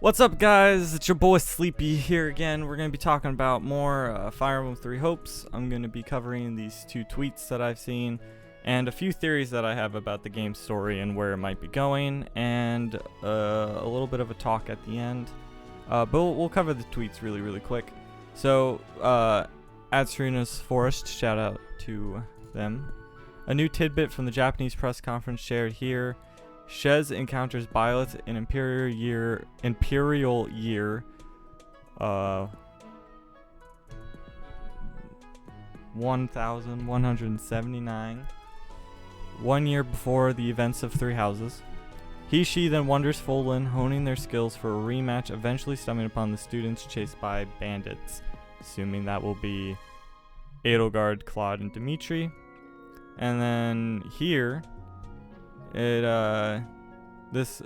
What's up, guys? It's your boy Sleepy here again. We're going to be talking about more Fire Emblem Three Hopes. I'm going to be covering these two tweets that I've seen and a few theories that I have about the game's story and where it might be going, and a little bit of a talk at the end. But we'll cover the tweets really quick. So, at Serena's Forest, shout out to them. A new tidbit from the Japanese press conference shared here. Shez encounters Byleth in Imperial Year 1179, 1 year before the events of Three Houses. She then wanders Folin, honing their skills for a rematch, eventually stumbling upon the students chased by bandits, assuming that will be Edelgard, Claude, and Dimitri. And then here this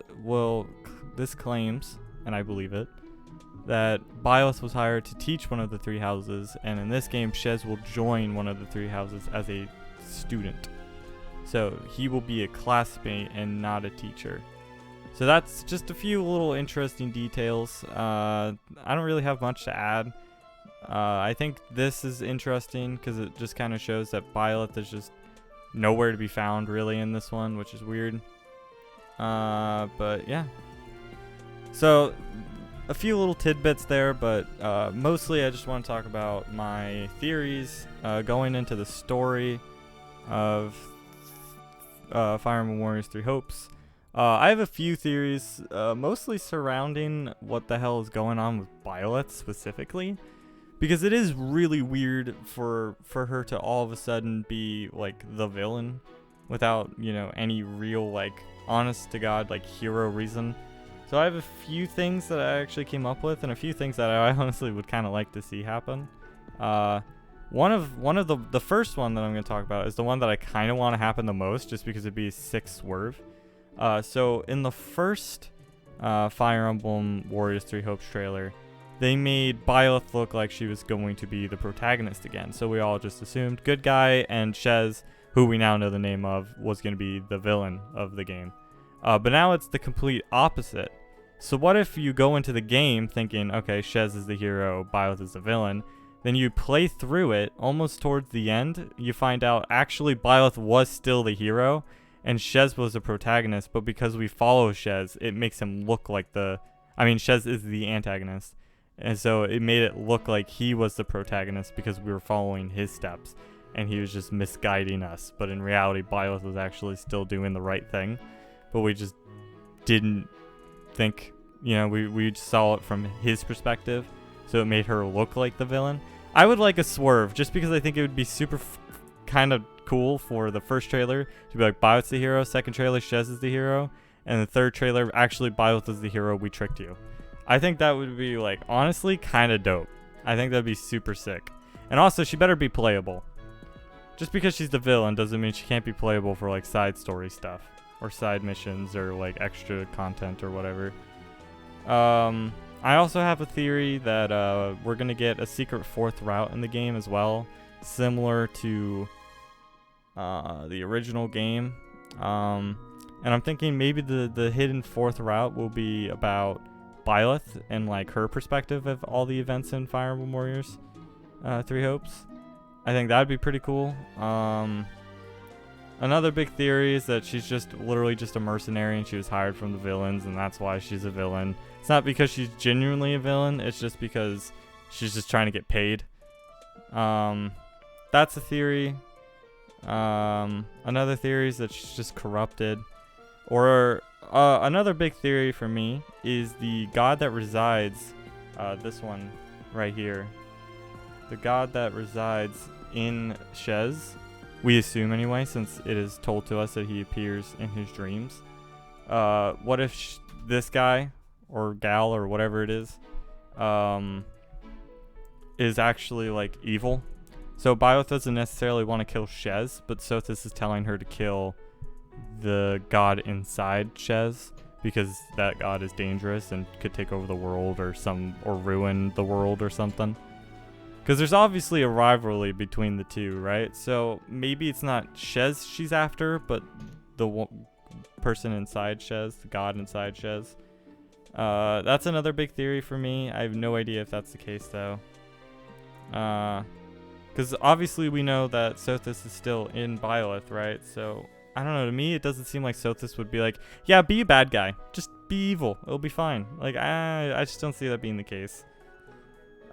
claims, and I believe it, that Byleth was hired to teach one of the three houses, and in this game Shez will join one of the three houses as a student. So he will be a classmate and not a teacher. So that's just a few little interesting details. I don't really have much to add. I think this is interesting because it just kind of shows that Byleth is just nowhere to be found really in this one, which is weird. But yeah. So a few little tidbits there, but mostly I just want to talk about my theories going into the story of Fire Emblem Warriors Three Hopes. I have a few theories, mostly surrounding what the hell is going on with Byleth specifically. Because it is really weird for her to all of a sudden be like the villain without, any real honest to God hero reason. So I have a few things that I actually came up with and a few things that I honestly would kind of like to see happen. One of the first one that I'm going to talk about is the one that I kind of want to happen the most, just because it'd be a sick swerve. So in the first Fire Emblem Warriors Three Hopes trailer, they made Byleth look like she was going to be the protagonist again. So we all just assumed good guy, and Shez, who we now know the name of, was going to be the villain of the game. But now it's the complete opposite. So what if you go into the game thinking, okay, Shez is the hero, Byleth is the villain. Then you play through it, almost towards the end, you find out actually Byleth was still the hero, and Shez was the protagonist. But because we follow Shez, it makes him look like Shez is the antagonist. And so it made it look like he was the protagonist because we were following his steps and he was just misguiding us. But in reality, Byleth was actually still doing the right thing. But we just didn't think, we just saw it from his perspective. So it made her look like the villain. I would like a swerve just because I think it would be super kind of cool for the first trailer to be like Byleth's the hero, second trailer Shez is the hero, and the third trailer actually Byleth is the hero, we tricked you. I think that would be honestly kind of dope. I think that'd be super sick. And also she better be playable. Just because she's the villain doesn't mean she can't be playable for side story stuff or side missions or extra content or whatever. I also have a theory that we're going to get a secret fourth route in the game as well, similar to the original game. And I'm thinking maybe the hidden fourth route will be about Byleth and her perspective of all the events in Fire Emblem Warriors Three Hopes. I think that'd be pretty cool. Another big theory is that she's literally just a mercenary and she was hired from the villains, and that's why she's a villain. It's not because she's genuinely a villain, it's just because she's just trying to get paid. That's a theory. Another theory is that she's just corrupted. Or another big theory for me is the god that resides, this one right here. The god that resides in Shez, we assume anyway, since it is told to us that he appears in his dreams. What if this guy, or gal, or whatever it is actually evil? So Byleth doesn't necessarily want to kill Shez, but Sothis is telling her to kill the god inside Shez because that god is dangerous and could take over the world or ruin the world or something. Because there's obviously a rivalry between the two, right? So maybe it's not Shez she's after, but the person inside Shez, the god inside Shez. That's another big theory for me. I have no idea if that's the case though. Because obviously we know that Sothis is still in Byleth, right? So I don't know. To me, it doesn't seem like Sothis would be like, yeah, be a bad guy, just be evil, it'll be fine. Like I just don't see that being the case.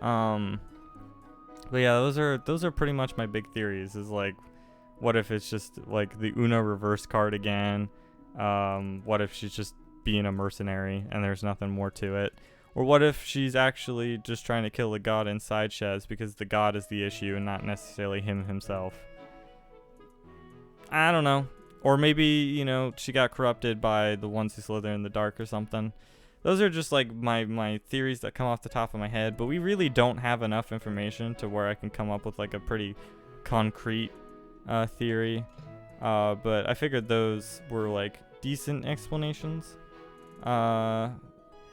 But yeah, those are pretty much my big theories. Is like, what if it's just like the Uno reverse card again? What if she's just being a mercenary and there's nothing more to it? Or what if she's actually just trying to kill the god inside Shez because the god is the issue and not necessarily him himself? I don't know. Or maybe, you know, she got corrupted by the ones who slither in the dark or something. Those are just like my theories that come off the top of my head, but we really don't have enough information to where I can come up with like a pretty concrete theory. But I figured those were like decent explanations.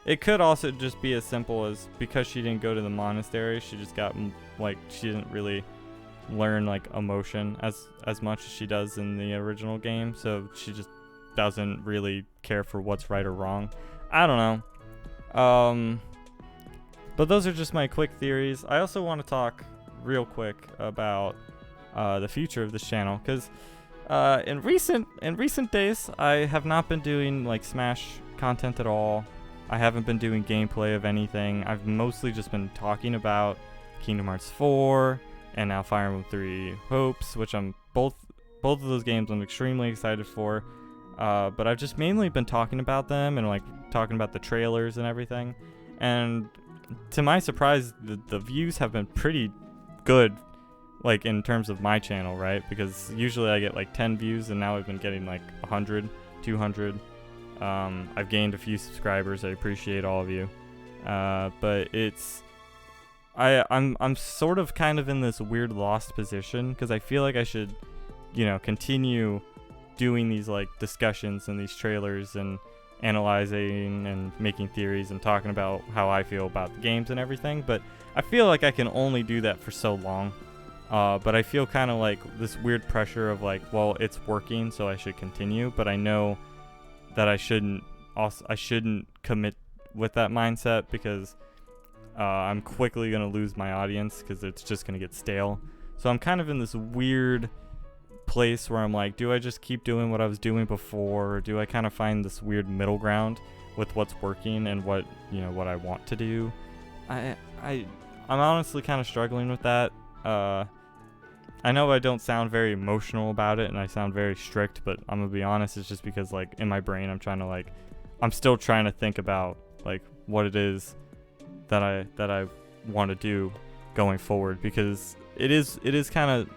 It could also just be as simple as because she didn't go to the monastery, she just got like, she didn't really learn like emotion as much as she does in the original game, so she just doesn't really care for what's right or wrong. I don't know. But those are just my quick theories. I also want to talk real quick about the future of this channel, because in recent days I have not been doing like Smash content at all. I haven't been doing gameplay of anything. I've mostly just been talking about Kingdom Hearts 4 and now Fire Emblem 3 Hopes, which I'm both of those games I'm extremely excited for. But I've just mainly been talking about them and like talking about the trailers and everything. And to my surprise, the views have been pretty good, like in terms of my channel, right? Because usually I get like 10 views and now I've been getting like 100, 200. I've gained a few subscribers. I appreciate all of you. But I'm sort of kind of in this weird lost position because I feel like I should, you know, continue doing these like discussions and these trailers and analyzing and making theories and talking about how I feel about the games and everything, but I feel like I can only do that for so long. But I feel kind of like this weird pressure of like, well, it's working, so I should continue, but I know that I shouldn't commit with that mindset because I'm quickly going to lose my audience because it's just going to get stale. So I'm kind of in this weird place where I'm like, do I just keep doing what I was doing before, or do I kind of find this weird middle ground with what's working and what, you know, what I want to do? I'm honestly kind of struggling with that. I know I don't sound very emotional about it and I sound very strict, but I'm gonna be honest, it's just because like in my brain I'm still trying to think about like what it is that I want to do going forward, because it's kind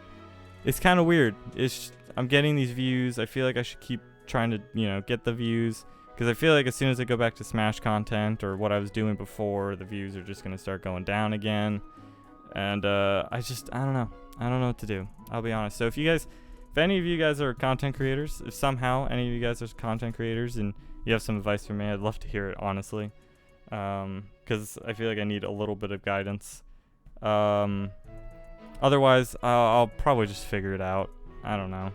of weird. I'm getting these views. I feel like I should keep trying to, you know, get the views, because I feel like as soon as I go back to Smash content or what I was doing before, the views are just going to start going down again. And I don't know. I don't know what to do. I'll be honest. So if any of you guys are content creators, if somehow any of you guys are content creators and you have some advice for me, I'd love to hear it, honestly. Because I feel like I need a little bit of guidance. Otherwise, I'll probably just figure it out. I don't know.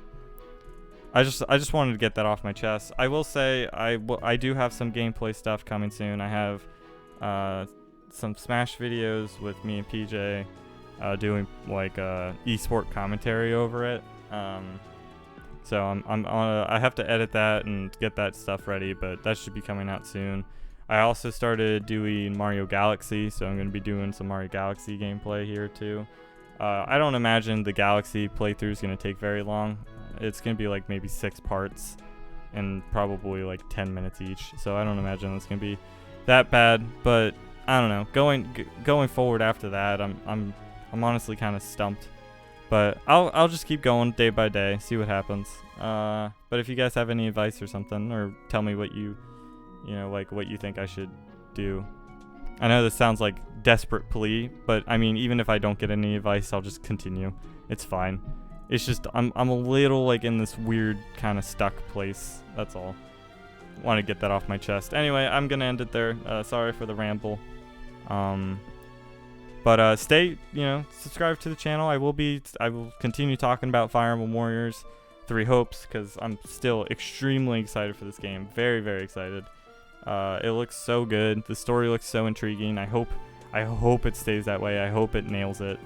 I just wanted to get that off my chest. I will say I do have some gameplay stuff coming soon. I have some Smash videos with me and PJ doing like esport commentary over it. So I have to edit that and get that stuff ready, but that should be coming out soon. I also started doing Mario Galaxy, so I'm going to be doing some Mario Galaxy gameplay here too. I don't imagine the Galaxy playthrough is going to take very long. It's going to be like maybe 6 parts and probably like 10 minutes each. So I don't imagine it's going to be that bad, but I don't know. Going forward after that, I'm honestly kind of stumped. But I'll just keep going day by day, see what happens. But if you guys have any advice or something, or tell me what you know, like what you think I should do. I know this sounds like desperate plea, but I mean, even if I don't get any advice, I'll just continue. It's fine. It's just I'm a little like in this weird kind of stuck place. That's all. Want to get that off my chest. Anyway, I'm gonna end it there. Sorry for the ramble. But stay, you know, subscribe to the channel. I will continue talking about Fire Emblem Warriors 3 Hopes, because I'm still extremely excited for this game. Very, very excited. It looks so good. The story looks so intriguing. I hope it stays that way. I hope it nails it.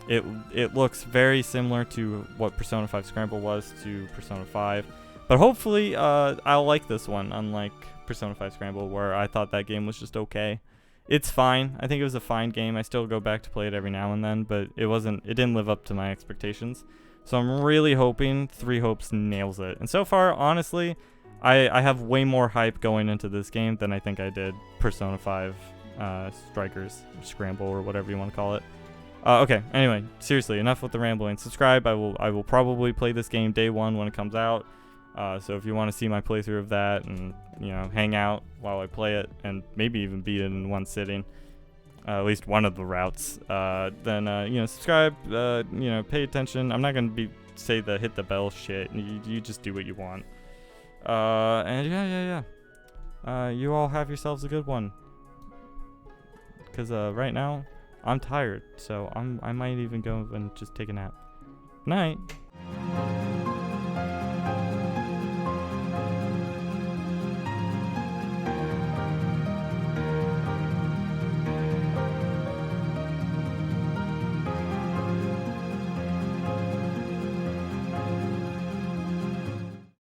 It looks very similar to what Persona 5 Scramble was to Persona 5. But hopefully, I'll like this one, unlike Persona 5 Scramble, where I thought that game was just okay. It's fine. I think it was a fine game. I still go back to play it every now and then, but it didn't live up to my expectations. So I'm really hoping Three Hopes nails it. And so far, honestly, I have way more hype going into this game than I think I did Persona 5 Strikers, or Scramble, or whatever you want to call it. Okay, anyway, seriously, enough with the rambling. Subscribe. I will probably play this game day one when it comes out. So if you want to see my playthrough of that and, hang out while I play it and maybe even beat it in one sitting, at least one of the routes, then, subscribe, pay attention. I'm not going to say the hit the bell shit. You just do what you want. And yeah. You all have yourselves a good one. Because right now, I'm tired. So I might even go and just take a nap. Night.